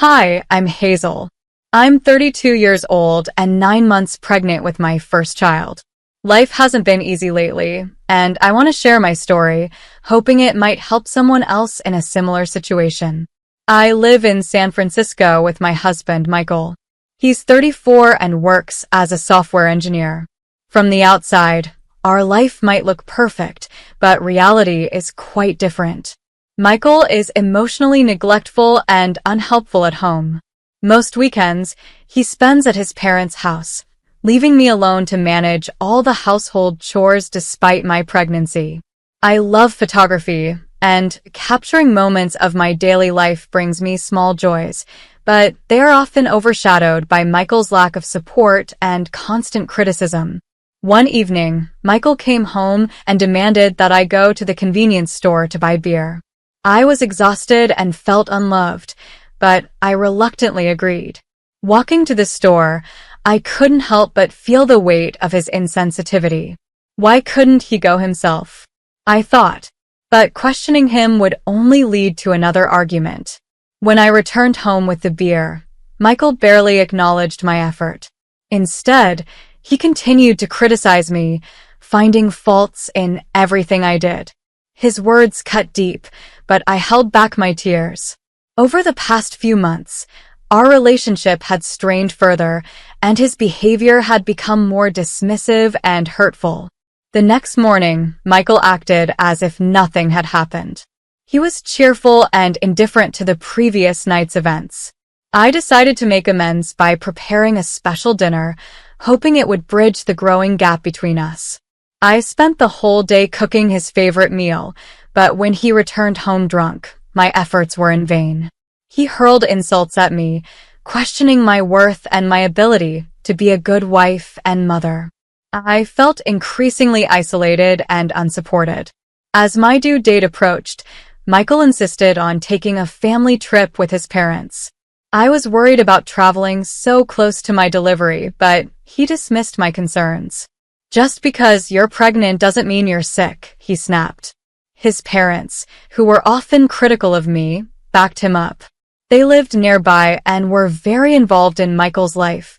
Hi, I'm Hazel. I'm 32 years old and 9 months pregnant with my first child. Life hasn't been easy lately, and I want to share my story, hoping it might help someone else in a similar situation. I live in San Francisco with my husband, Michael. He's 34 and works as a software engineer. From the outside, our life might look perfect, but reality is quite different. Michael is emotionally neglectful and unhelpful at home. Most weekends, he spends at his parents' house, leaving me alone to manage all the household chores despite my pregnancy. I love photography, and capturing moments of my daily life brings me small joys, but they are often overshadowed by Michael's lack of support and constant criticism. One evening, Michael came home and demanded that I go to the convenience store to buy beer. I was exhausted and felt unloved, but I reluctantly agreed. Walking to the store, I couldn't help but feel the weight of his insensitivity. Why couldn't he go himself? I thought, but questioning him would only lead to another argument. When I returned home with the beer, Michael barely acknowledged my effort. Instead, he continued to criticize me, finding faults in everything I did. His words cut deep, but I held back my tears. Over the past few months, our relationship had strained further, and his behavior had become more dismissive and hurtful. The next morning, Michael acted as if nothing had happened. He was cheerful and indifferent to the previous night's events. I decided to make amends by preparing a special dinner, hoping it would bridge the growing gap between us. I spent the whole day cooking his favorite meal, but when he returned home drunk, my efforts were in vain. He hurled insults at me, questioning my worth and my ability to be a good wife and mother. I felt increasingly isolated and unsupported. As my due date approached, Michael insisted on taking a family trip with his parents. I was worried about traveling so close to my delivery, but he dismissed my concerns. "Just because you're pregnant doesn't mean you're sick," he snapped. His parents, who were often critical of me, backed him up. They lived nearby and were very involved in Michael's life,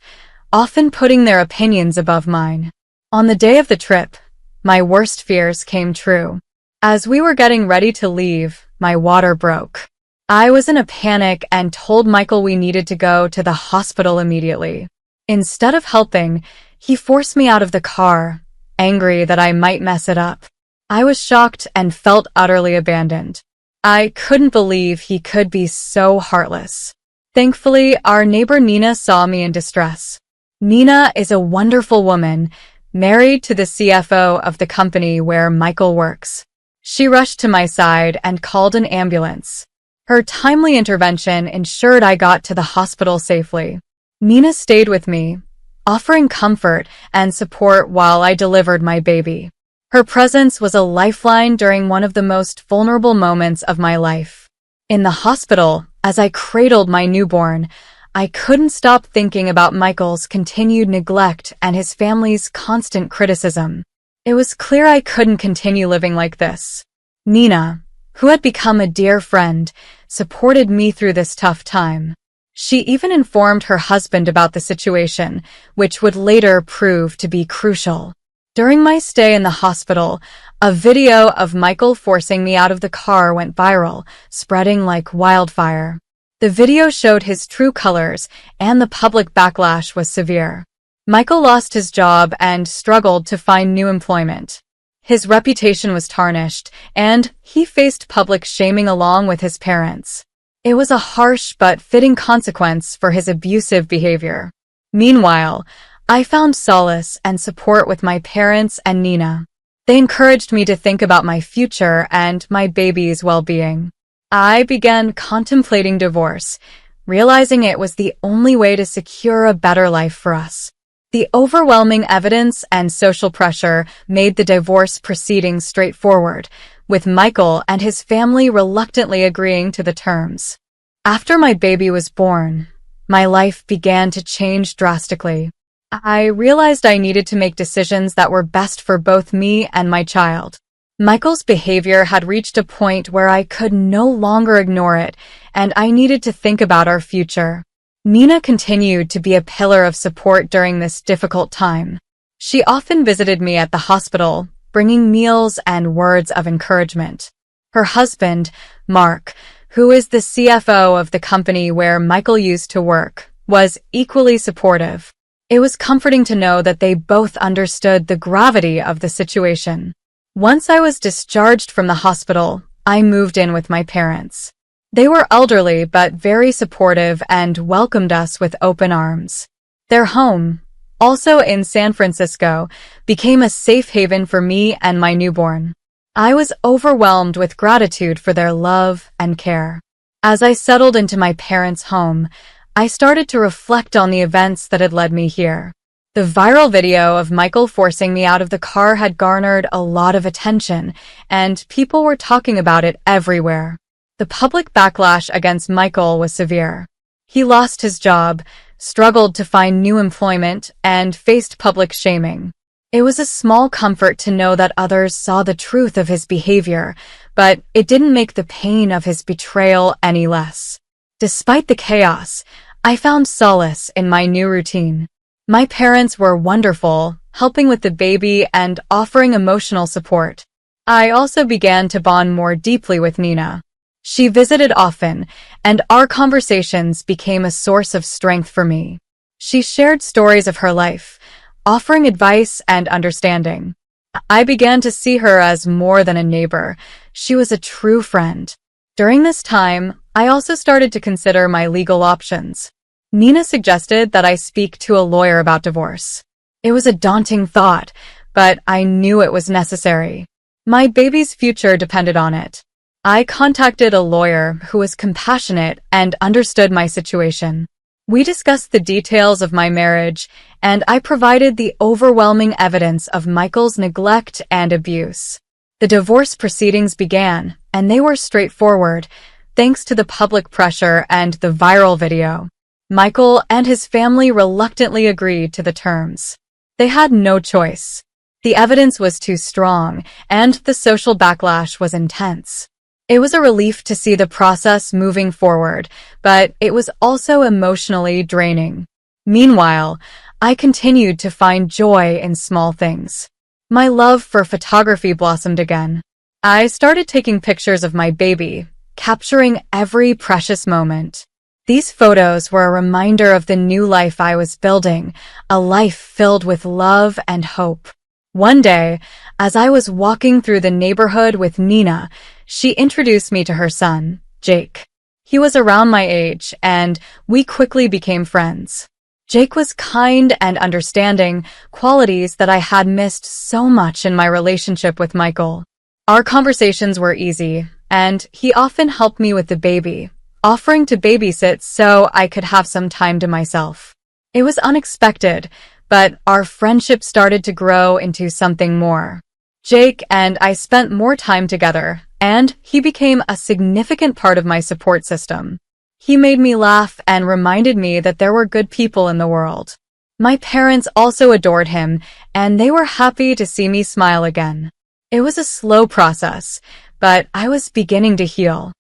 often putting their opinions above mine. On the day of the trip, my worst fears came true. As we were getting ready to leave, my water broke. I was in a panic and told Michael we needed to go to the hospital immediately. Instead of helping, he forced me out of the car, angry that I might mess it up. I was shocked and felt utterly abandoned. I couldn't believe he could be so heartless. Thankfully, our neighbor Nina saw me in distress. Nina is a wonderful woman, married to the CFO of the company where Michael works. She rushed to my side and called an ambulance. Her timely intervention ensured I got to the hospital safely. Nina stayed with me, offering comfort and support while I delivered my baby. Her presence was a lifeline during one of the most vulnerable moments of my life. In the hospital, as I cradled my newborn, I couldn't stop thinking about Michael's continued neglect and his family's constant criticism. It was clear I couldn't continue living like this. Nina, who had become a dear friend, supported me through this tough time. She even informed her husband about the situation, which would later prove to be crucial. During my stay in the hospital, a video of Michael forcing me out of the car went viral, spreading like wildfire. The video showed his true colors, and the public backlash was severe. Michael lost his job and struggled to find new employment. His reputation was tarnished, and he faced public shaming along with his parents. It was a harsh but fitting consequence for his abusive behavior. Meanwhile, I found solace and support with my parents and Nina. They encouraged me to think about my future and my baby's well-being. I began contemplating divorce, realizing it was the only way to secure a better life for us. The overwhelming evidence and social pressure made the divorce proceedings straightforward, with Michael and his family reluctantly agreeing to the terms. After my baby was born, my life began to change drastically. I realized I needed to make decisions that were best for both me and my child. Michael's behavior had reached a point where I could no longer ignore it, and I needed to think about our future. Nina continued to be a pillar of support during this difficult time. She often visited me at the hospital, bringing meals and words of encouragement. Her husband, Mark, who is the CFO of the company where Michael used to work, was equally supportive. It was comforting to know that they both understood the gravity of the situation. Once I was discharged from the hospital, I moved in with my parents. They were elderly but very supportive and welcomed us with open arms. Their home, also in San Francisco, became a safe haven for me and my newborn. I was overwhelmed with gratitude for their love and care. As I settled into my parents' home, I started to reflect on the events that had led me here. The viral video of Michael forcing me out of the car had garnered a lot of attention, and people were talking about it everywhere. The public backlash against Michael was severe. He lost his job, struggled to find new employment, and faced public shaming. It was a small comfort to know that others saw the truth of his behavior, but it didn't make the pain of his betrayal any less. Despite the chaos, I found solace in my new routine. My parents were wonderful, helping with the baby and offering emotional support. I also began to bond more deeply with Nina. She visited often, and our conversations became a source of strength for me. She shared stories of her life, offering advice and understanding. I began to see her as more than a neighbor. She was a true friend. During this time, I also started to consider my legal options. Nina suggested that I speak to a lawyer about divorce. It was a daunting thought, but I knew it was necessary. My baby's future depended on it. I contacted a lawyer who was compassionate and understood my situation. We discussed the details of my marriage, and I provided the overwhelming evidence of Michael's neglect and abuse. The divorce proceedings began, and they were straightforward, thanks to the public pressure and the viral video. Michael and his family reluctantly agreed to the terms. They had no choice. The evidence was too strong, and the social backlash was intense. It was a relief to see the process moving forward, but it was also emotionally draining. Meanwhile, I continued to find joy in small things. My love for photography blossomed again. I started taking pictures of my baby, capturing every precious moment. These photos were a reminder of the new life I was building, a life filled with love and hope. One day, as I was walking through the neighborhood with Nina, she introduced me to her son, Jake. He was around my age, and we quickly became friends. Jake was kind and understanding, qualities that I had missed so much in my relationship with Michael. Our conversations were easy, and he often helped me with the baby, offering to babysit so I could have some time to myself. It was unexpected, but our friendship started to grow into something more. Jake and I spent more time together, and he became a significant part of my support system. He made me laugh and reminded me that there were good people in the world. My parents also adored him, and they were happy to see me smile again. It was a slow process, but I was beginning to heal.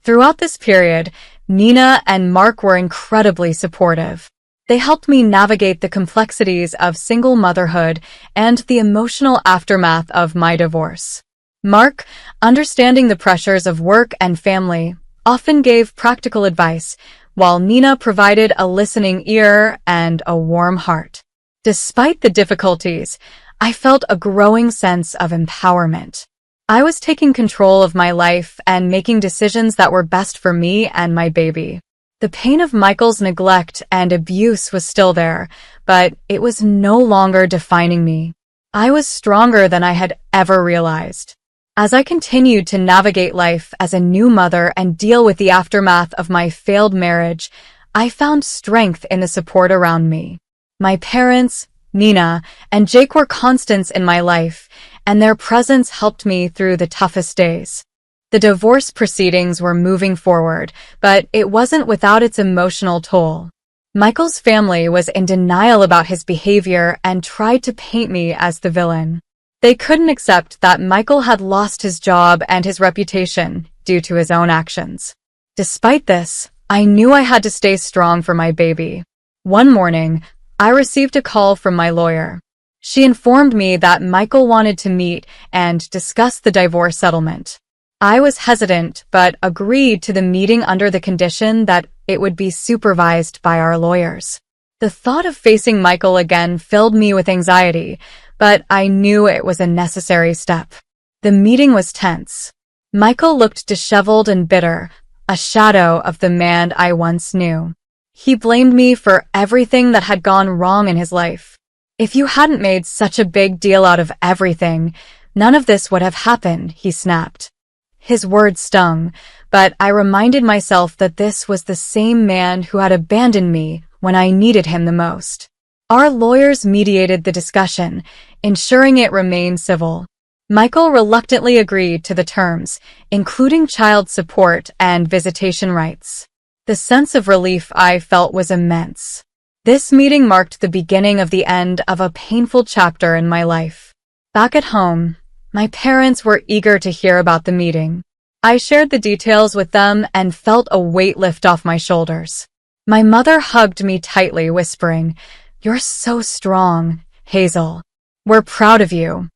Throughout this period, Nina and Mark were incredibly supportive. They helped me navigate the complexities of single motherhood and the emotional aftermath of my divorce. Mark, understanding the pressures of work and family, often gave practical advice, while Nina provided a listening ear and a warm heart. Despite the difficulties, I felt a growing sense of empowerment. I was taking control of my life and making decisions that were best for me and my baby. The pain of Michael's neglect and abuse was still there, but it was no longer defining me. I was stronger than I had ever realized. As I continued to navigate life as a new mother and deal with the aftermath of my failed marriage, I found strength in the support around me. My parents, Nina, and Jake were constants in my life, and their presence helped me through the toughest days. The divorce proceedings were moving forward, but it wasn't without its emotional toll. Michael's family was in denial about his behavior and tried to paint me as the villain. They couldn't accept that Michael had lost his job and his reputation due to his own actions. Despite this, I knew I had to stay strong for my baby. One morning, I received a call from my lawyer. She informed me that Michael wanted to meet and discuss the divorce settlement. I was hesitant, but agreed to the meeting under the condition that it would be supervised by our lawyers. The thought of facing Michael again filled me with anxiety, but I knew it was a necessary step. The meeting was tense. Michael looked disheveled and bitter, a shadow of the man I once knew. He blamed me for everything that had gone wrong in his life. "If you hadn't made such a big deal out of everything, none of this would have happened," he snapped. His words stung, but I reminded myself that this was the same man who had abandoned me when I needed him the most. Our lawyers mediated the discussion, ensuring it remained civil. Michael reluctantly agreed to the terms, including child support and visitation rights. The sense of relief I felt was immense. This meeting marked the beginning of the end of a painful chapter in my life. Back at home, my parents were eager to hear about the meeting. I shared the details with them and felt a weight lift off my shoulders. My mother hugged me tightly, whispering, "You're so strong, Hazel. We're proud of you."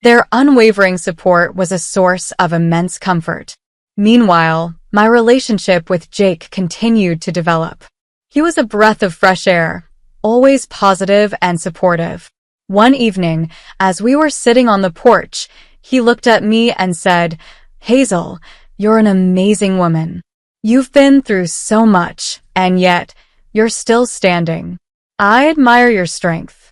Their unwavering support was a source of immense comfort. Meanwhile, my relationship with Jake continued to develop. He was a breath of fresh air, always positive and supportive. One evening, as we were sitting on the porch, he looked at me and said, "Hazel, you're an amazing woman. You've been through so much, and yet, you're still standing. I admire your strength."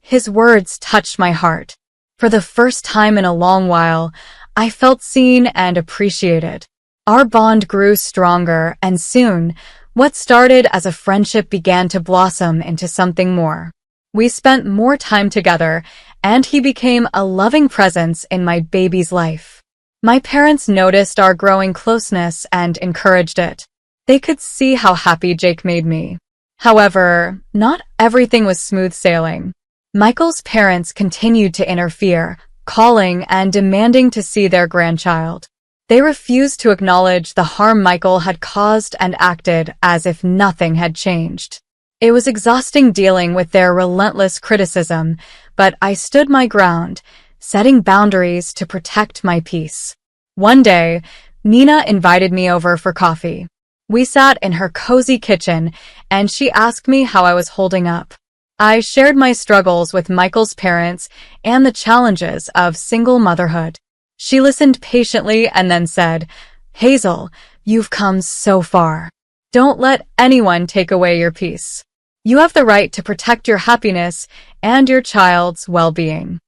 His words touched my heart. For the first time in a long while, I felt seen and appreciated. Our bond grew stronger, and soon, what started as a friendship began to blossom into something more. We spent more time together, and he became a loving presence in my baby's life. My parents noticed our growing closeness and encouraged it. They could see how happy Jake made me. However, not everything was smooth sailing. Michael's parents continued to interfere, calling and demanding to see their grandchild. They refused to acknowledge the harm Michael had caused and acted as if nothing had changed. It was exhausting dealing with their relentless criticism, but I stood my ground, setting boundaries to protect my peace. One day, Nina invited me over for coffee. We sat in her cozy kitchen, and she asked me how I was holding up. I shared my struggles with Michael's parents and the challenges of single motherhood. She listened patiently and then said, "Hazel, you've come so far. Don't let anyone take away your peace. You have the right to protect your happiness and your child's well-being."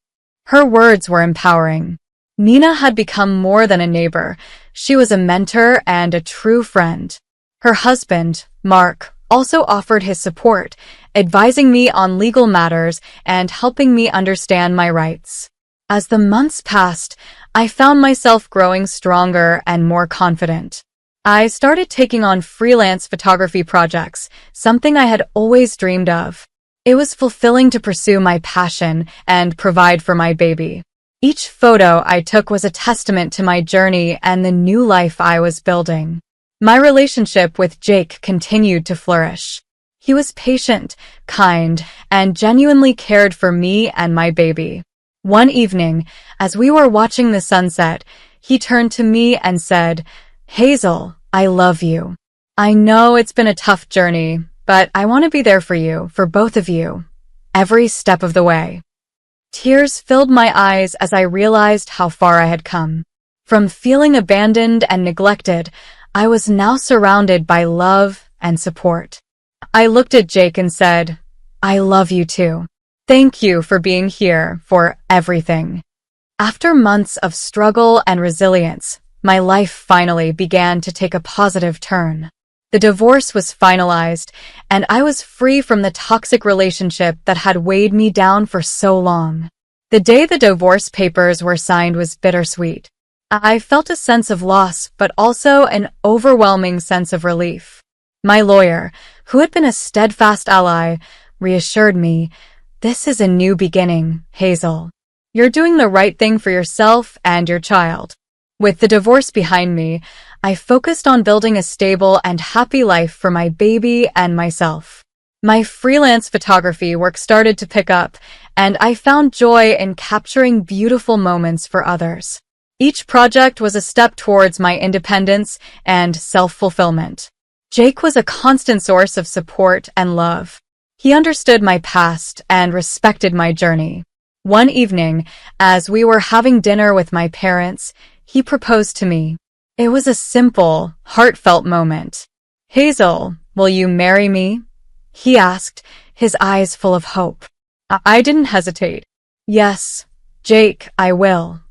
Her words were empowering. Nina had become more than a neighbor. She was a mentor and a true friend. Her husband, Mark, also offered his support, advising me on legal matters and helping me understand my rights. As the months passed, I found myself growing stronger and more confident. I started taking on freelance photography projects, something I had always dreamed of. It was fulfilling to pursue my passion and provide for my baby. Each photo I took was a testament to my journey and the new life I was building. My relationship with Jake continued to flourish. He was patient, kind, and genuinely cared for me and my baby. One evening, as we were watching the sunset, he turned to me and said, "Hazel, I love you. I know it's been a tough journey, but I want to be there for you, for both of you, every step of the way." Tears filled my eyes as I realized how far I had come. From feeling abandoned and neglected, I was now surrounded by love and support. I looked at Jake and said, "I love you too. Thank you for being here, for everything." After months of struggle and resilience, my life finally began to take a positive turn. The divorce was finalized, and I was free from the toxic relationship that had weighed me down for so long. The day the divorce papers were signed was bittersweet. I felt a sense of loss, but also an overwhelming sense of relief. My lawyer, who had been a steadfast ally, reassured me, "This is a new beginning, Hazel. You're doing the right thing for yourself and your child. With the divorce behind me, I focused on building a stable and happy life for my baby and myself. My freelance photography work started to pick up, and I found joy in capturing beautiful moments for others. Each project was a step towards my independence and self-fulfillment. Jake was a constant source of support and love. He understood my past and respected my journey. One evening, as we were having dinner with my parents, he proposed to me. It was a simple, heartfelt moment. "Hazel, will you marry me?" he asked, his eyes full of hope. I didn't hesitate. "Yes, Jake, I will,"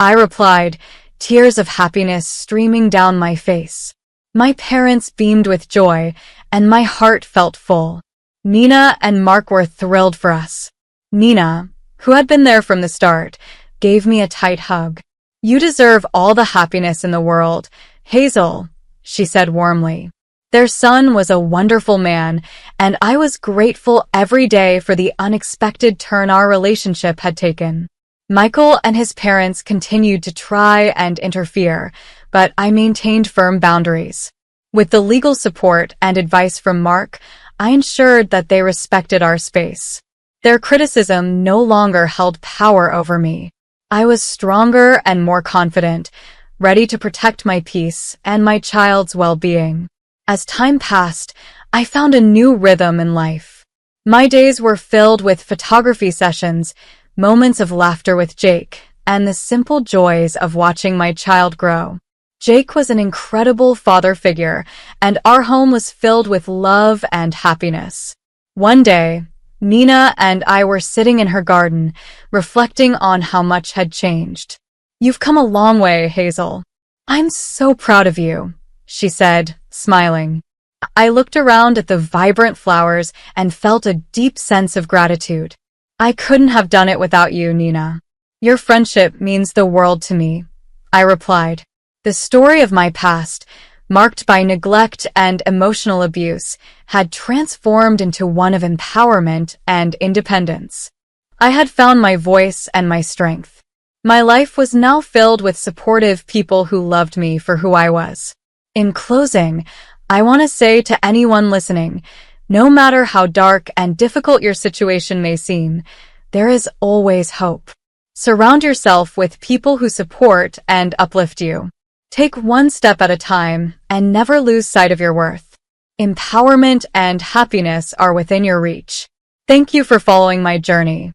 I replied, tears of happiness streaming down my face. My parents beamed with joy, and my heart felt full. Nina and Mark were thrilled for us. Nina, who had been there from the start, gave me a tight hug. "You deserve all the happiness in the world, Hazel," she said warmly. Their son was a wonderful man, and I was grateful every day for the unexpected turn our relationship had taken. Michael and his parents continued to try and interfere, but I maintained firm boundaries. With the legal support and advice from Mark, I ensured that they respected our space. Their criticism no longer held power over me. I was stronger and more confident, ready to protect my peace and my child's well-being. As time passed, I found a new rhythm in life. My days were filled with photography sessions, moments of laughter with Jake, and the simple joys of watching my child grow. Jake was an incredible father figure, and our home was filled with love and happiness. One day, Nina and I were sitting in her garden, reflecting on how much had changed. "You've come a long way, Hazel. I'm so proud of you," she said, smiling. I looked around at the vibrant flowers and felt a deep sense of gratitude. "I couldn't have done it without you, Nina. Your friendship means the world to me," I replied. The story of my past, marked by neglect and emotional abuse, had transformed into one of empowerment and independence. I had found my voice and my strength. My life was now filled with supportive people who loved me for who I was. In closing, I want to say to anyone listening, no matter how dark and difficult your situation may seem, there is always hope. Surround yourself with people who support and uplift you. Take one step at a time and never lose sight of your worth. Empowerment and happiness are within your reach. Thank you for following my journey.